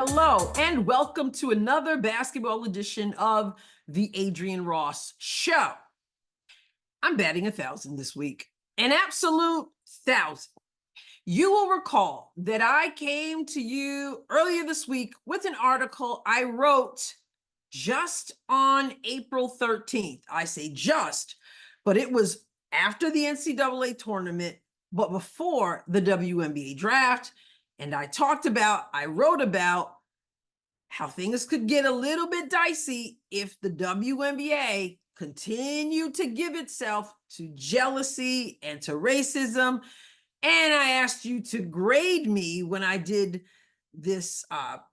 Hello, and welcome to another basketball edition of the Adrienne Ross Show. I'm batting 1,000 this week, an absolute 1,000. You will recall that I came to you earlier this week with an article I wrote just on April 13th. I say just, but it was after the NCAA tournament, but before the WNBA draft. And I wrote about how things could get a little bit dicey if the WNBA continued to give itself to jealousy and to racism. And I asked you to grade me when I did this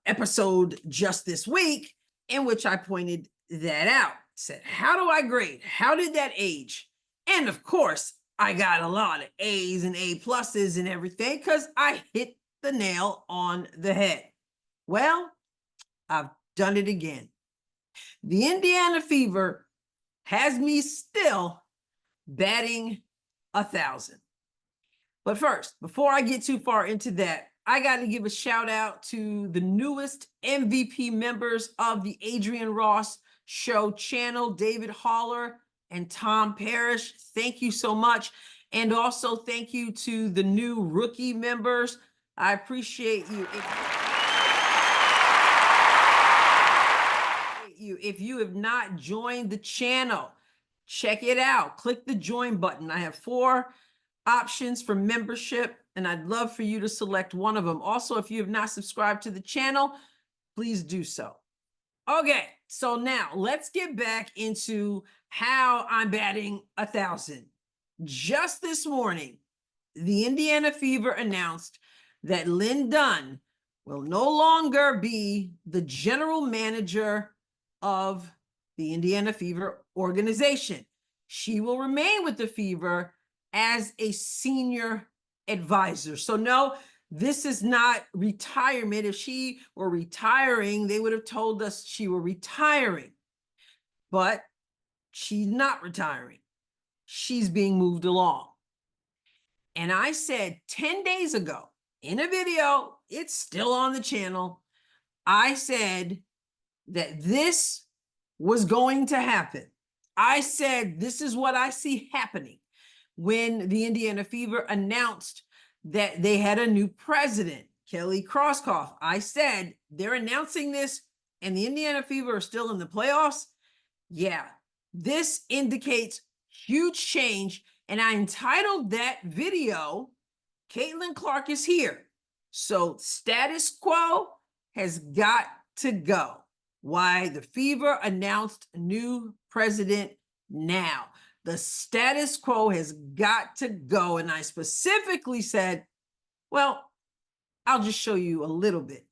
episode just this week, in which I pointed that out. Said, how do I grade? How did that age? And of course, I got a lot of A's and A pluses and everything because I hit the nail on the head. Well, I've done it again. The Indiana Fever has me still batting 1,000. But first, before I get too far into that, I got to give a shout out to the newest MVP members of the Adrienne Ross Show channel, David Haller and Tom Parrish. Thank you so much. And also thank you to the new rookie members. I appreciate you. If you have not joined the channel, check it out. Click the join button. I have 4 options for membership, and I'd love for you to select one of them. Also, if you have not subscribed to the channel, please do so. Okay, so now let's get back into how I'm batting 1,000. Just this morning, the Indiana Fever announced that Lin Dunn will no longer be the general manager of the Indiana Fever organization. She will remain with the Fever as a senior advisor. So no, this is not retirement. If she were retiring, they would have told us she were retiring. But she's not retiring. She's being moved along. And I said 10 days ago in a video, it's still on the channel, I said that this was going to happen. I said, this is what I see happening when the Indiana Fever announced that they had a new president, Kelly Crosskoff. I said, they're announcing this and the Indiana Fever are still in the playoffs. Yeah, this indicates huge change. And I entitled that video, Caitlin Clark is here. So status quo has got to go. Why the Fever announced a new president now. The status quo has got to go. And I specifically said, well, I'll just show you a little bit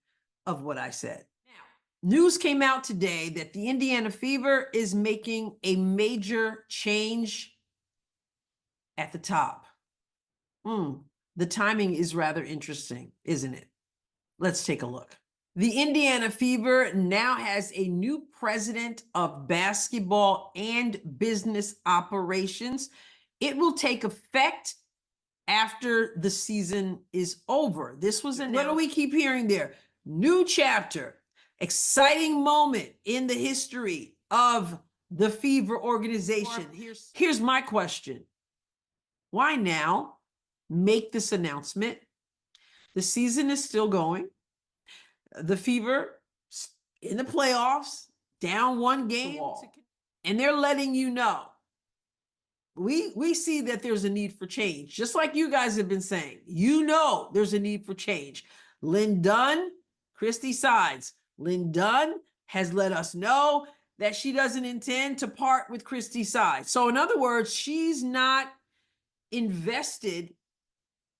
of what I said. Now, news came out today that the Indiana Fever is making a major change at the top. The timing is rather interesting, isn't it? Let's take a look. The Indiana Fever now has a new president of basketball and business operations. It will take effect after the season is over. This was announced. What do we keep hearing there? New chapter, exciting moment in the history of the Fever organization. Here's my question. Why now make this announcement? The season is still going. The Fever in the playoffs, down 1 game, and they're letting you know. We see that there's a need for change, just like you guys have been saying. You know there's a need for change. Lin Dunn, Christy Sides. Lin Dunn has let us know that she doesn't intend to part with Christy Sides. So in other words, she's not invested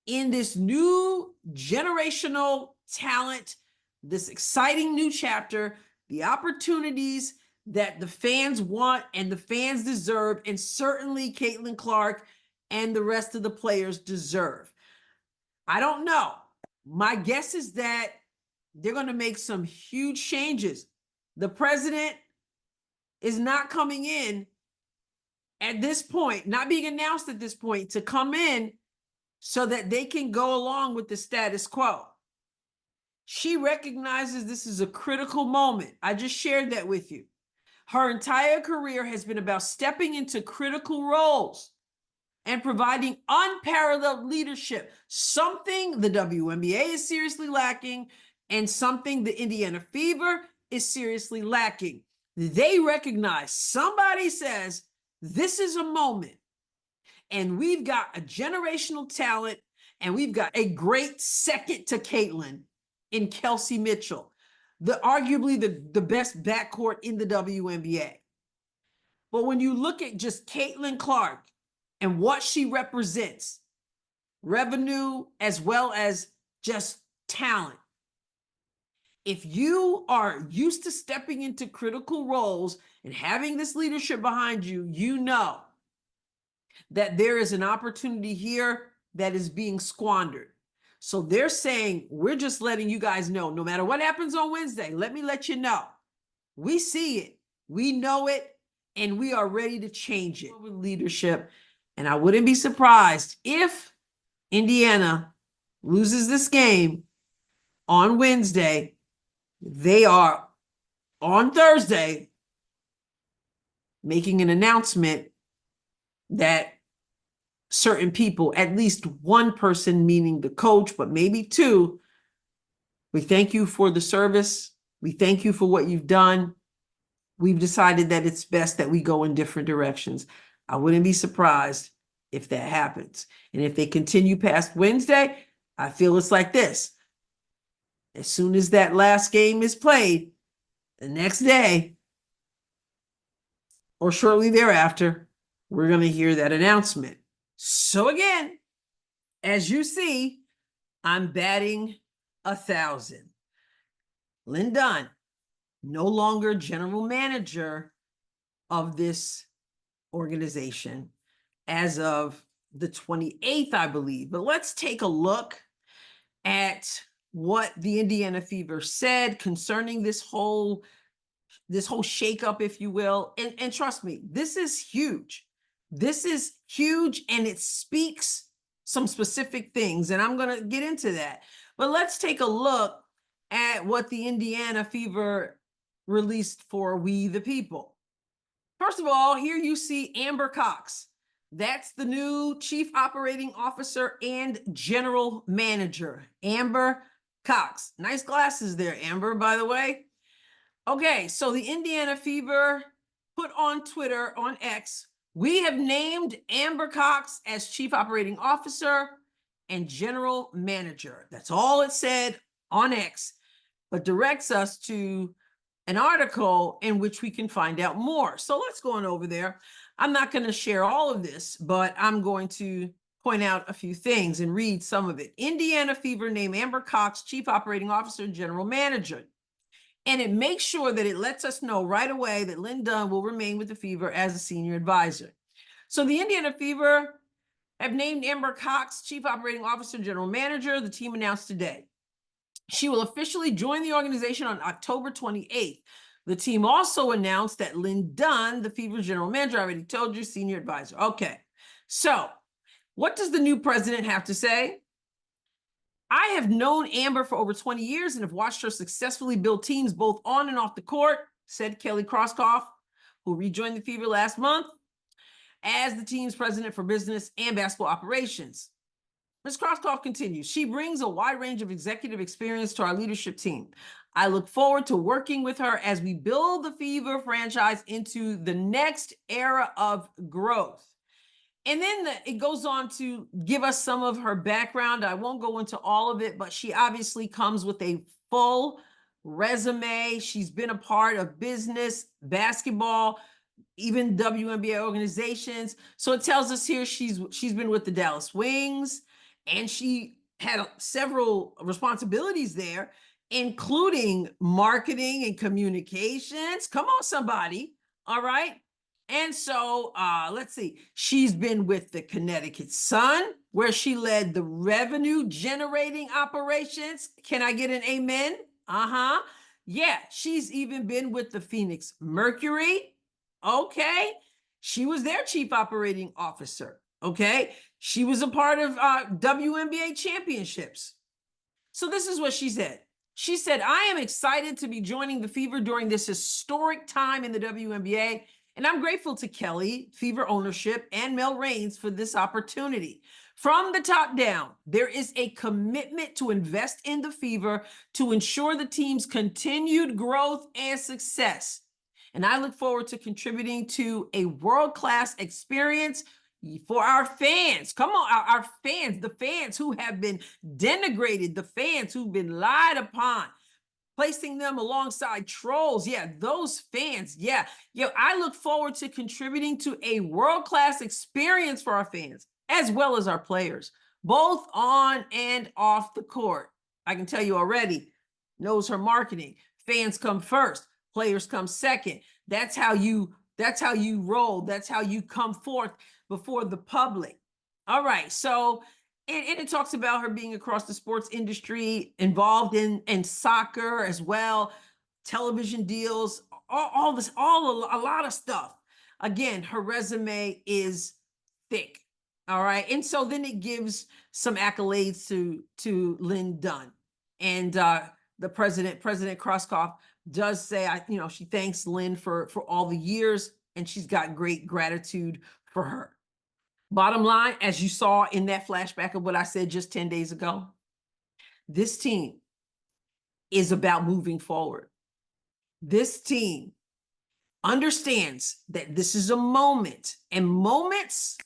in this new generational talent, this exciting new chapter, the opportunities that the fans want and the fans deserve, and certainly Caitlin Clark and the rest of the players deserve. I don't know. My guess is that they're going to make some huge changes. The president is not coming in at this point, not being announced at this point, to come in so that they can go along with the status quo. She recognizes this is a critical moment. I just shared that with you. Her entire career has been about stepping into critical roles and providing unparalleled leadership, something the WNBA is seriously lacking and something the Indiana Fever is seriously lacking. They recognize, somebody says, this is a moment, and we've got a generational talent, and we've got a great second to Caitlin in Kelsey Mitchell, arguably the best backcourt in the WNBA. But when you look at just Caitlin Clark and what she represents, revenue as well as just talent, if you are used to stepping into critical roles and having this leadership behind you, you know that there is an opportunity here that is being squandered. So they're saying, we're just letting you guys know, no matter what happens on Wednesday, let me let you know. We see it, we know it, and we are ready to change it with leadership. And I wouldn't be surprised if Indiana loses this game on Wednesday. They are on Thursday making an announcement that certain people, at least one person, meaning the coach, but maybe two, we thank you for the service. We thank you for what you've done. We've decided that it's best that we go in different directions. I wouldn't be surprised if that happens. And if they continue past Wednesday, I feel it's like this. As soon as that last game is played, the next day or shortly thereafter, we're going to hear that announcement. So again, as you see, I'm batting 1,000. Lin Dunn, no longer general manager of this organization as of the 28th, I believe. But let's take a look at what the Indiana Fever said concerning this whole shakeup, if you will. And trust me, this is huge. This is huge, and it speaks some specific things, and I'm going to get into that. But let's take a look at what the Indiana Fever released for We the People. First of all, here you see Amber Cox. That's the new Chief Operating Officer and General Manager, Amber Cox. Nice glasses there, Amber, by the way. Okay, so the Indiana Fever put on Twitter, on X, we have named Amber Cox as Chief Operating Officer and General Manager. That's all it said on X, but directs us to an article in which we can find out more. So let's go on over there. I'm not going to share all of this, but I'm going to point out a few things and read some of it. Indiana Fever named Amber Cox Chief Operating Officer and General Manager. And it makes sure that it lets us know right away that Lin Dunn will remain with the Fever as a senior advisor. So the Indiana Fever have named Amber Cox Chief Operating Officer and General Manager, the team announced today. She will officially join the organization on October 28th. The team also announced that Lin Dunn, the Fever's general manager, I already told you, senior advisor. Okay, so what does the new president have to say? I have known Amber for over 20 years and have watched her successfully build teams both on and off the court, said Kelly Krauskopf, who rejoined the Fever last month as the team's president for business and basketball operations. Ms. Krauskopf continues, she brings a wide range of executive experience to our leadership team. I look forward to working with her as we build the Fever franchise into the next era of growth. And then it goes on to give us some of her background. I won't go into all of it, but she obviously comes with a full resume. She's been a part of business, basketball, even WNBA organizations. So it tells us here she's been with the Dallas Wings, and she had several responsibilities there, including marketing and communications. Come on, somebody. All right. And so let's see, she's been with the Connecticut Sun, where she led the revenue generating operations. Can I get an amen? Yeah, she's even been with the Phoenix Mercury. Okay, she was their chief operating officer. Okay, she was a part of WNBA championships. So this is what she said. She said, I am excited to be joining the Fever during this historic time in the WNBA, and I'm grateful to Kelly, Fever ownership, and Mel Raines for this opportunity. From the top down, there is a commitment to invest in the Fever to ensure the team's continued growth and success. And I look forward to contributing to a world-class experience for our fans. Come on, our fans, the fans who have been denigrated, the fans who've been lied upon, placing them alongside trolls. Yeah, those fans. Yeah, I look forward to contributing to a world-class experience for our fans, as well as our players, both on and off the court. I can tell you already, knows her marketing. Fans come first, players come second. That's how you roll. That's how you come forth before the public. All right. So, and it talks about her being across the sports industry, involved in soccer as well, television deals, all this, a lot of stuff. Again, her resume is thick. All right. And so then it gives some accolades to Lin Dunn. And the President Kroscoff does say, she thanks Lin for all the years, and she's got great gratitude for her. Bottom line, as you saw in that flashback of what I said just 10 days ago, this team is about moving forward. This team understands that this is a moment, and moments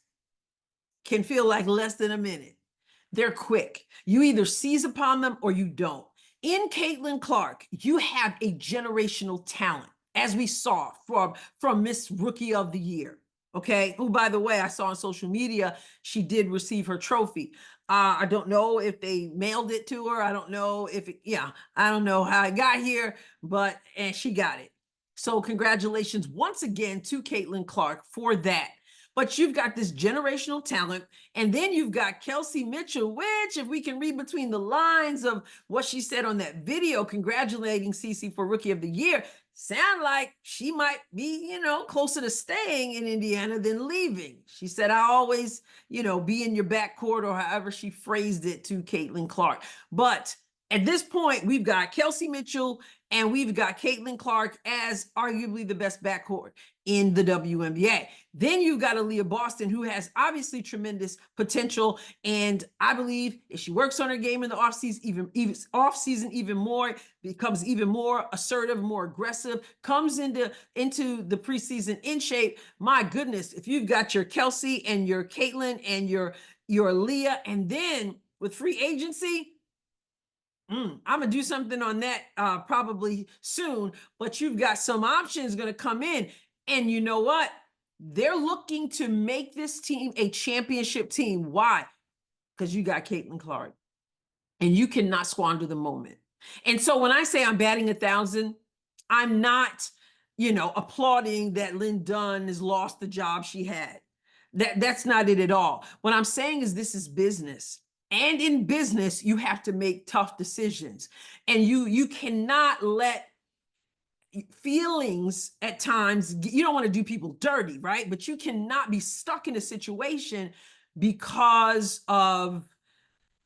can feel like less than a minute. They're quick. You either seize upon them or you don't. In Caitlin Clark, you have a generational talent, as we saw from Miss Rookie of the Year. Okay, who, by the way, I saw on social media, she did receive her trophy. I don't know if they mailed it to her. I don't know if I don't know how it got here, and she got it. So congratulations once again to Caitlin Clark for that. But you've got this generational talent, and then you've got Kelsey Mitchell, which, if we can read between the lines of what she said on that video, congratulating Cece for Rookie of the Year, sound like she might be, closer to staying in Indiana than leaving. She said, I always, be in your backcourt, or however she phrased it to Caitlin Clark. But at this point, we've got Kelsey Mitchell and we've got Caitlin Clark as arguably the best backcourt in the WNBA. Then you've got Aaliyah Boston, who has obviously tremendous potential. And I believe if she works on her game in the offseason even more, becomes even more assertive, more aggressive, comes into the preseason in shape, my goodness, if you've got your Kelsey and your Caitlin and your Aaliyah, and then with free agency, I'm going to do something on that probably soon, but you've got some options going to come in. And you know what? They're looking to make this team a championship team. Why? Because you got Caitlin Clark, and you cannot squander the moment. And so when I say I'm batting 1,000, I'm not, applauding that Lin Dunn has lost the job she had. That's not it at all. What I'm saying is this is business. And in business, you have to make tough decisions. And you cannot let feelings at times, you don't want to do people dirty, right? But you cannot be stuck in a situation because of,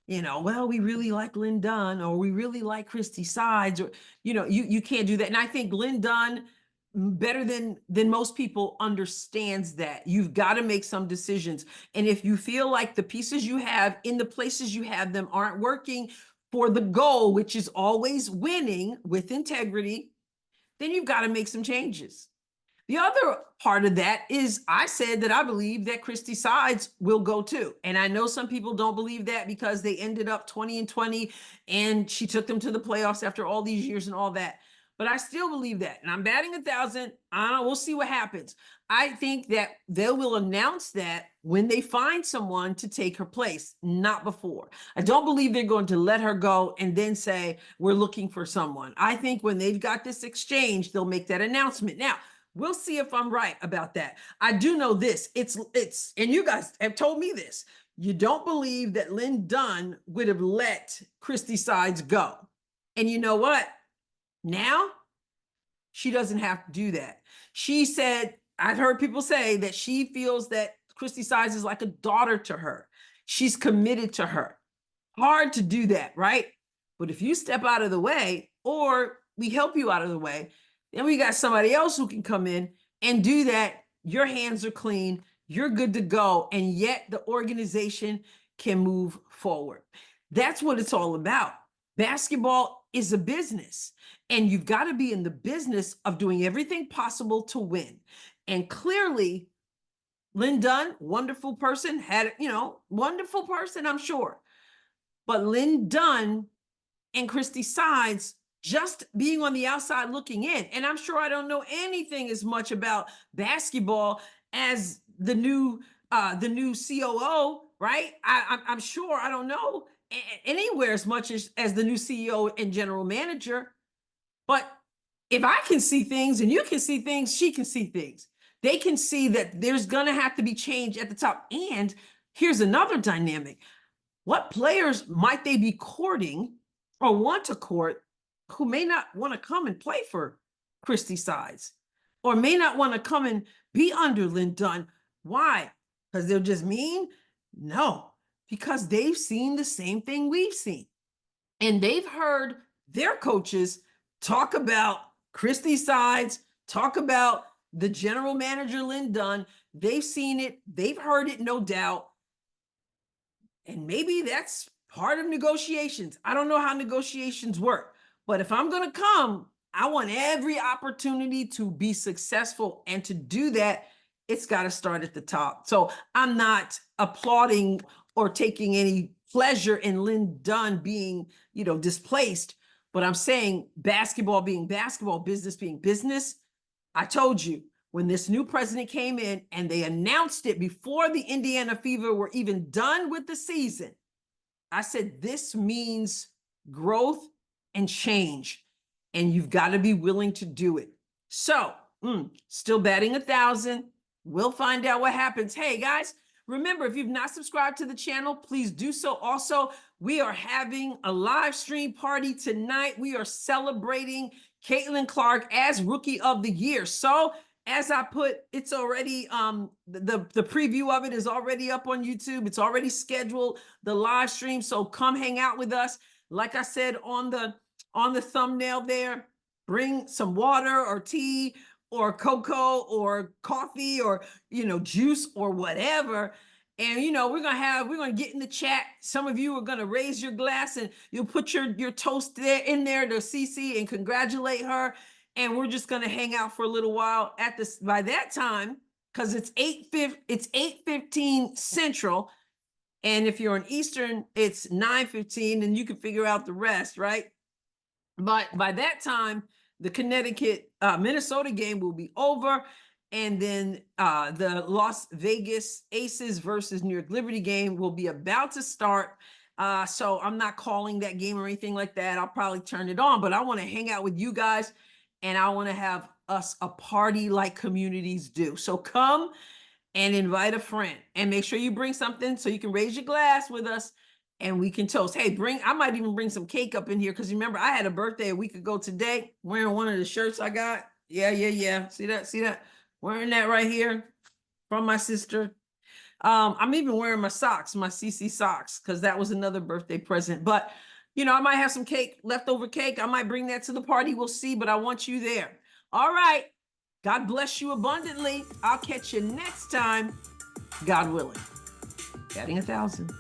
well, we really like Lin Dunn, or we really like Christy Sides, or, you can't do that. And I think Lin Dunn, better than most people, understands that you've got to make some decisions. And if you feel like the pieces you have in the places you have them aren't working for the goal, which is always winning with integrity, then you've got to make some changes. The other part of that is I said that I believe that Christy Sides will go too. And I know some people don't believe that because they ended up 20-20 and she took them to the playoffs after all these years and all that. But I still believe that. And I'm batting 1,000. We'll see what happens. I think that they will announce that when they find someone to take her place, not before. I don't believe they're going to let her go and then say, we're looking for someone. I think when they've got this exchange, they'll make that announcement. Now, we'll see if I'm right about that. I do know this. It's, and you guys have told me this. You don't believe that Lin Dunn would have let Christy Sides go. And you know what? Now, she doesn't have to do that. She said, I've heard people say that she feels that Christy Sides is like a daughter to her. She's committed to her. Hard to do that, right? But if you step out of the way, or we help you out of the way, then we got somebody else who can come in and do that. Your hands are clean, you're good to go, and yet the organization can move forward. That's what it's all about. Basketball is a business, and you've got to be in the business of doing everything possible to win. And clearly, Lin Dunn, wonderful person, wonderful person, I'm sure. But Lin Dunn and Christy Sides just being on the outside looking in, and I'm sure I don't know anything as much about basketball as the new COO, right? I'm sure I don't know anywhere as much as the new CEO and general manager. But if I can see things and you can see things, she can see things. They can see that there's going to have to be change at the top. And here's another dynamic. What players might they be courting or want to court who may not want to come and play for Christy Sides, or may not want to come and be under Lin Dunn? Why? Because they're just mean? No, because they've seen the same thing we've seen. And they've heard their coaches talk about Christy Sides, talk about the general manager, Lin Dunn. They've seen it. They've heard it, no doubt. And maybe that's part of negotiations. I don't know how negotiations work, but if I'm going to come, I want every opportunity to be successful. And to do that, it's got to start at the top. So I'm not applauding or taking any pleasure in Lin Dunn being, displaced, but I'm saying basketball being basketball, business being business. I told you, when this new president came in and they announced it before the Indiana Fever were even done with the season, I said, this means growth and change, and you've got to be willing to do it. So, still batting 1,000. We'll find out what happens. Hey, guys, remember, if you've not subscribed to the channel, please do so. Also, we are having a live stream party tonight. We are celebrating Caitlin Clark as Rookie of the Year. So, as I put, it's already, the preview of it is already up on YouTube. It's already scheduled, the live stream. So come hang out with us. Like I said on the thumbnail there, bring some water or tea or cocoa or coffee or, juice or whatever. And, we're going to get in the chat. Some of you are going to raise your glass and you'll put your toast in there to CC and congratulate her. And we're just going to hang out for a little while by that time, because it's 8:15 Central. And if you're on Eastern, it's 9:15, and you can figure out the rest, right? But by that time, the Connecticut, Minnesota game will be over. And then the Las Vegas Aces versus New York Liberty game will be about to start. So I'm not calling that game or anything like that. I'll probably turn it on, but I want to hang out with you guys. And I want to have us a party like communities do. So come and invite a friend, and make sure you bring something so you can raise your glass with us and we can toast. Hey, I might even bring some cake up in here, because remember, I had a birthday a week ago today, wearing one of the shirts I got. Yeah. See that? Wearing that right here from my sister. I'm even wearing my socks, my CC socks, because that was another birthday present. But I might have some cake, leftover cake. I might bring that to the party. We'll see, but I want you there. All right. God bless you abundantly. I'll catch you next time, God willing. Batting 1,000.